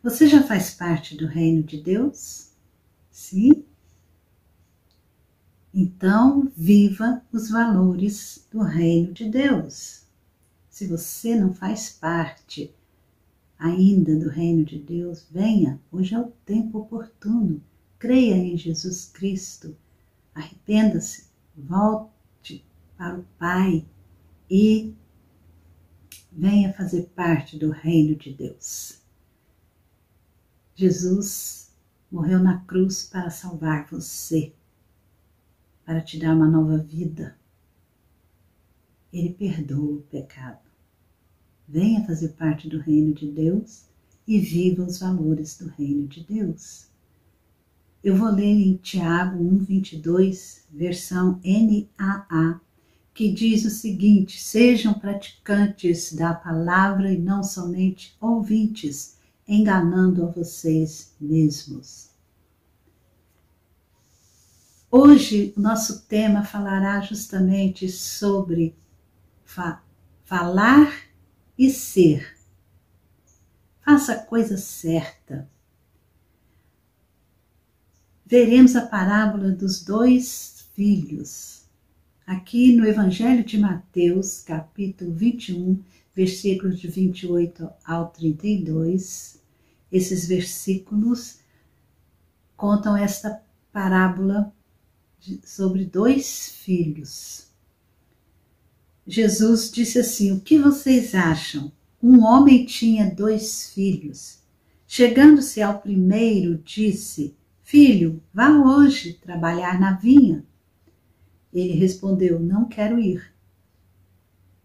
Você já faz parte do reino de Deus? Sim? Então, viva os valores do reino de Deus. Se você não faz parte ainda do reino de Deus, venha, hoje é o tempo oportuno. Creia em Jesus Cristo, arrependa-se, volte para o Pai e venha fazer parte do reino de Deus. Jesus morreu na cruz para salvar você, para te dar uma nova vida. Ele perdoa o pecado. Venha fazer parte do reino de Deus e viva os valores do reino de Deus. Eu vou ler em Tiago 1:22, versão NAA, que diz o seguinte: sejam praticantes da palavra e não somente ouvintes, enganando a vocês mesmos. Hoje, o nosso tema falará justamente sobre falar e ser. Faça a coisa certa. Veremos a parábola dos 2 filhos. Aqui no Evangelho de Mateus, capítulo 21, versículos de 28 ao 32. Esses versículos contam esta parábola sobre 2 filhos. Jesus disse assim: o que vocês acham? Um homem tinha 2 filhos. Chegando-se ao primeiro, disse: filho, vá hoje trabalhar na vinha. Ele respondeu: não quero ir.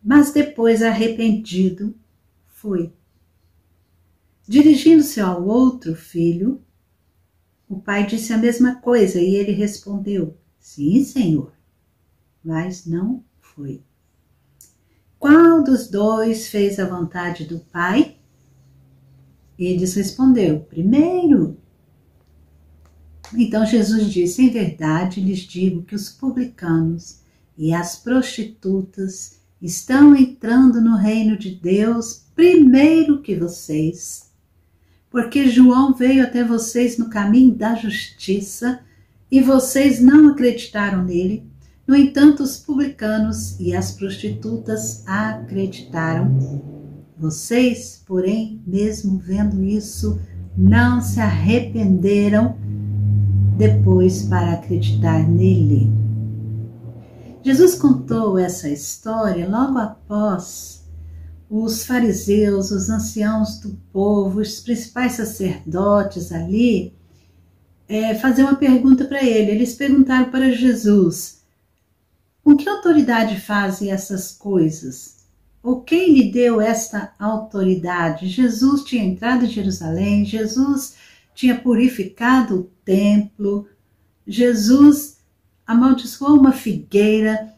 Mas depois, arrependido, foi. Dirigindo-se ao outro filho, o pai disse a mesma coisa e ele respondeu: sim, senhor, mas não foi. Qual dos 2 fez a vontade do pai? Eles respondeu: primeiro. Então Jesus disse: em verdade lhes digo que os publicanos e as prostitutas estão entrando no reino de Deus primeiro que vocês. Porque João veio até vocês no caminho da justiça e vocês não acreditaram nele. No entanto, os publicanos e as prostitutas acreditaram. Vocês, porém, mesmo vendo isso, não se arrependeram depois para acreditar nele. Jesus contou essa história logo após os fariseus, os anciãos do povo, os principais sacerdotes ali, fazer uma pergunta para ele. Eles perguntaram para Jesus: com que autoridade fazem essas coisas? Ou quem lhe deu esta autoridade? Jesus tinha entrado em Jerusalém, Jesus tinha purificado o templo, Jesus amaldiçoou uma figueira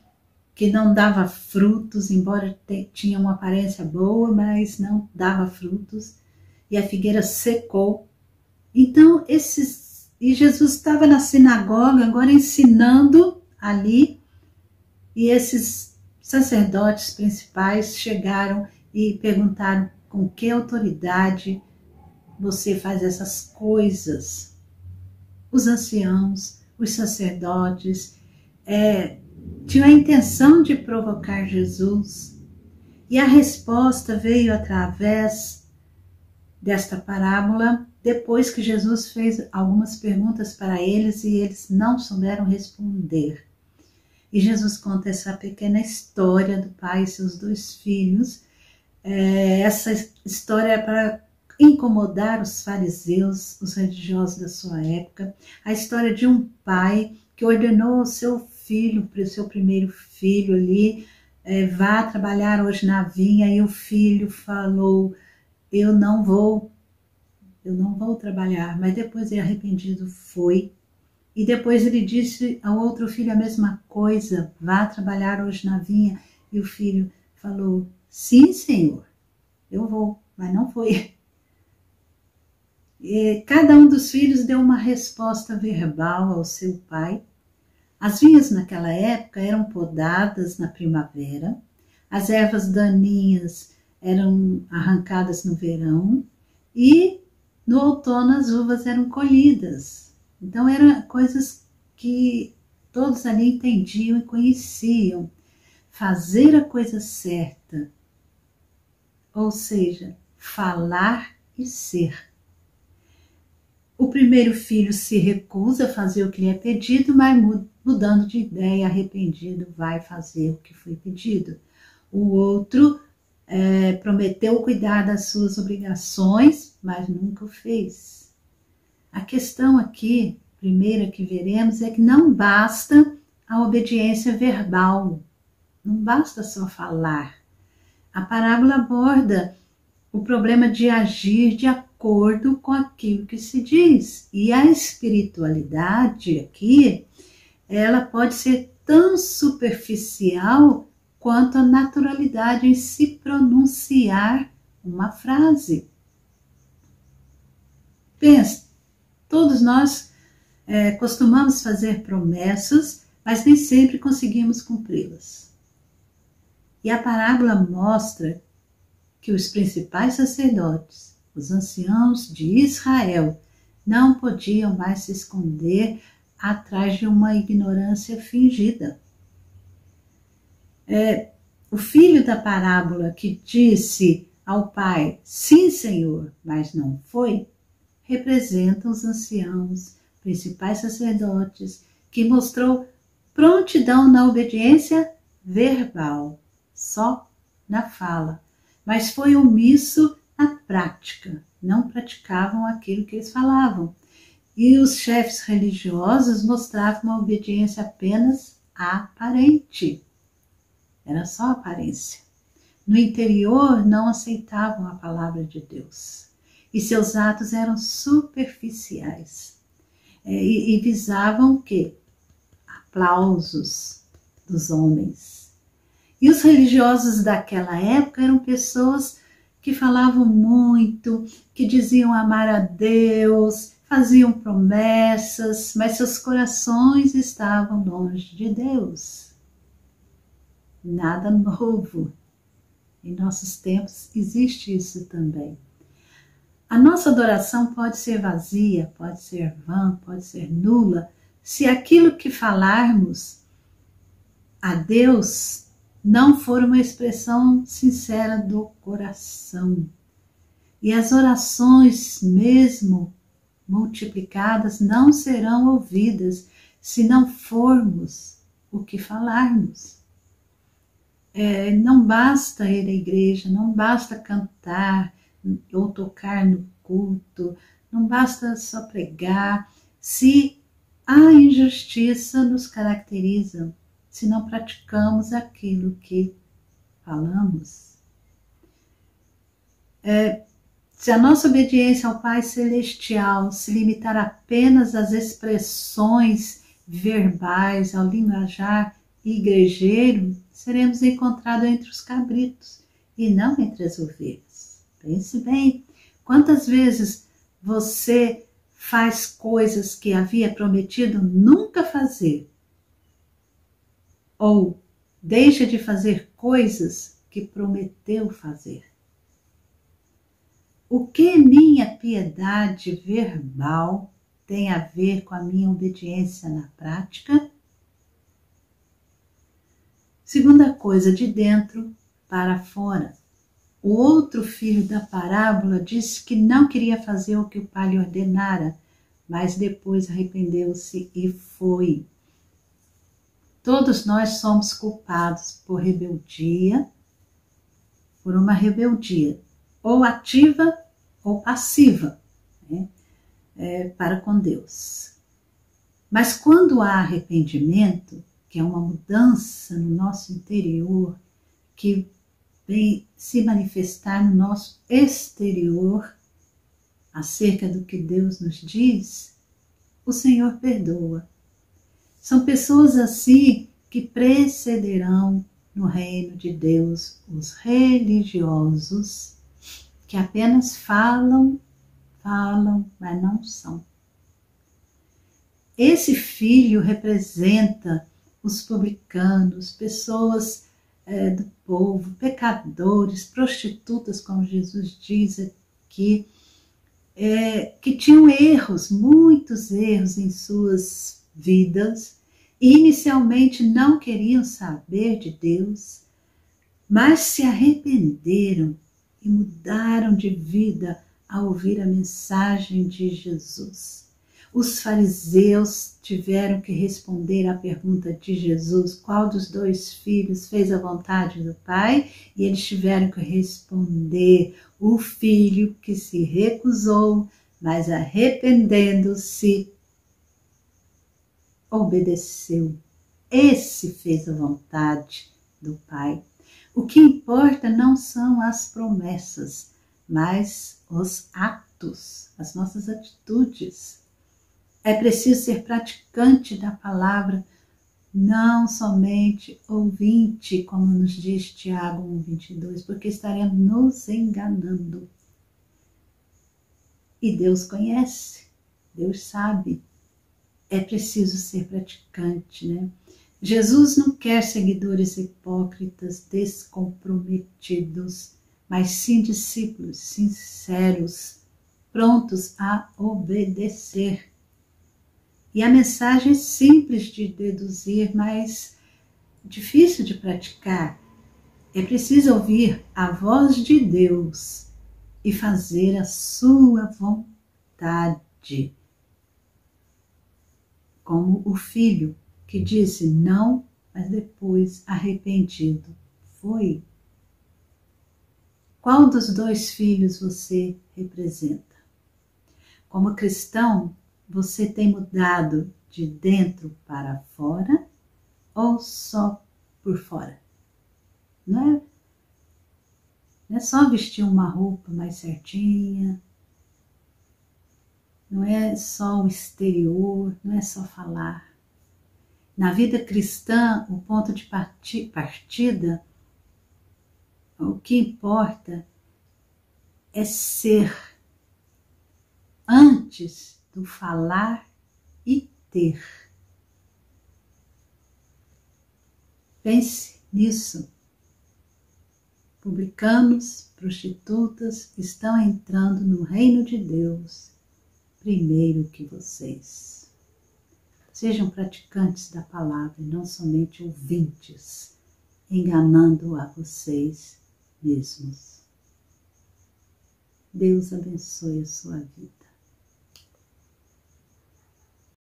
que não dava frutos, embora tinha uma aparência boa, mas não dava frutos, e a figueira secou. Então, e Jesus estava na sinagoga, agora ensinando ali, e esses sacerdotes principais chegaram e perguntaram: com que autoridade você faz essas coisas? Os anciãos, os sacerdotes, tinham a intenção de provocar Jesus. E a resposta veio através desta parábola, depois que Jesus fez algumas perguntas para eles e eles não souberam responder. E Jesus conta essa pequena história do pai e seus 2 filhos. Essa história é para incomodar os fariseus, os religiosos da sua época. A história de um pai que ordenou ao seu filho, para o seu primeiro filho ali, vá trabalhar hoje na vinha, e o filho falou: eu não vou trabalhar. Mas depois, ele arrependido, foi. E depois ele disse ao outro filho a mesma coisa: vá trabalhar hoje na vinha. E o filho falou: sim, senhor, eu vou, mas não foi. E cada um dos filhos deu uma resposta verbal ao seu pai. As vinhas naquela época eram podadas na primavera, as ervas daninhas eram arrancadas no verão, e no outono as uvas eram colhidas. Então eram coisas que todos ali entendiam e conheciam. Fazer a coisa certa, ou seja, falar e ser. O primeiro filho se recusa a fazer o que lhe é pedido, mas mudando de ideia, arrependido, vai fazer o que foi pedido. O outro prometeu cuidar das suas obrigações, mas nunca o fez. A questão aqui, primeira que veremos, é que não basta a obediência verbal, não basta só falar. A parábola aborda o problema de agir de acordo com aquilo que se diz. E a espiritualidade aqui, ela pode ser tão superficial quanto a naturalidade em se pronunciar uma frase. Pensa, todos nós costumamos fazer promessas, mas nem sempre conseguimos cumpri-las. E a parábola mostra que os principais sacerdotes, os anciãos de Israel, não podiam mais se esconder atrás de uma ignorância fingida. O filho da parábola que disse ao pai, sim, Senhor, mas não foi, representa os anciãos, principais sacerdotes, que mostrou prontidão na obediência verbal, só na fala, mas foi omisso na prática, não praticavam aquilo que eles falavam. E os chefes religiosos mostravam uma obediência apenas aparente, era só aparência. No interior não aceitavam a palavra de Deus e seus atos eram superficiais e visavam o quê? Aplausos dos homens. E os religiosos daquela época eram pessoas que falavam muito, que diziam amar a Deus, faziam promessas, mas seus corações estavam longe de Deus. Nada novo. Em nossos tempos existe isso também. A nossa adoração pode ser vazia, pode ser vã, pode ser nula, se aquilo que falarmos a Deus não for uma expressão sincera do coração. E as orações, mesmo multiplicadas, não serão ouvidas se não formos o que falarmos. Não basta ir à igreja, não basta cantar ou tocar no culto, não basta só pregar, se a injustiça nos caracteriza, se não praticamos aquilo que falamos. Se a nossa obediência ao Pai Celestial se limitar apenas às expressões verbais, ao linguajar igrejeiro, seremos encontrados entre os cabritos e não entre as ovelhas. Pense bem, quantas vezes você faz coisas que havia prometido nunca fazer, ou deixa de fazer coisas que prometeu fazer. O que minha piedade verbal tem a ver com a minha obediência na prática? Segunda coisa, de dentro para fora. O outro filho da parábola disse que não queria fazer o que o pai lhe ordenara, mas depois arrependeu-se e foi. Todos nós somos culpados por rebeldia, por uma rebeldia, ou ativa ou passiva, né, para com Deus. Mas quando há arrependimento, que é uma mudança no nosso interior, que vem se manifestar no nosso exterior, acerca do que Deus nos diz, o Senhor perdoa. São pessoas assim que precederão no reino de Deus os religiosos, que apenas falam, mas não são. Esse filho representa os publicanos, pessoas do povo, pecadores, prostitutas, como Jesus diz aqui, que tinham erros, muitos erros em suas vidas, e inicialmente não queriam saber de Deus, mas se arrependeram e mudaram de vida ao ouvir a mensagem de Jesus. Os fariseus tiveram que responder à pergunta de Jesus, qual dos dois filhos fez a vontade do Pai? E eles tiveram que responder, o filho que se recusou, mas arrependendo-se, obedeceu. Esse fez a vontade do Pai. O que importa não são as promessas, mas os atos, as nossas atitudes. É preciso ser praticante da palavra, não somente ouvinte, como nos diz Tiago 1,22, porque estaremos nos enganando. E Deus conhece, Deus sabe. É preciso ser praticante, né? Jesus não quer seguidores hipócritas, descomprometidos, mas sim discípulos sinceros, prontos a obedecer. E a mensagem é simples de deduzir, mas difícil de praticar. É preciso ouvir a voz de Deus e fazer a sua vontade. Como o filho que disse não, mas depois arrependido foi. Qual dos dois filhos você representa? Como cristão, você tem mudado de dentro para fora ou só por fora? Não é só vestir uma roupa mais certinha, não é só o exterior, não é só falar. Na vida cristã, o ponto de partida, o que importa é ser antes do falar e ter. Pense nisso. Publicanos, prostitutas estão entrando no reino de Deus primeiro que vocês. Sejam praticantes da palavra e não somente ouvintes, enganando a vocês mesmos. Deus abençoe a sua vida.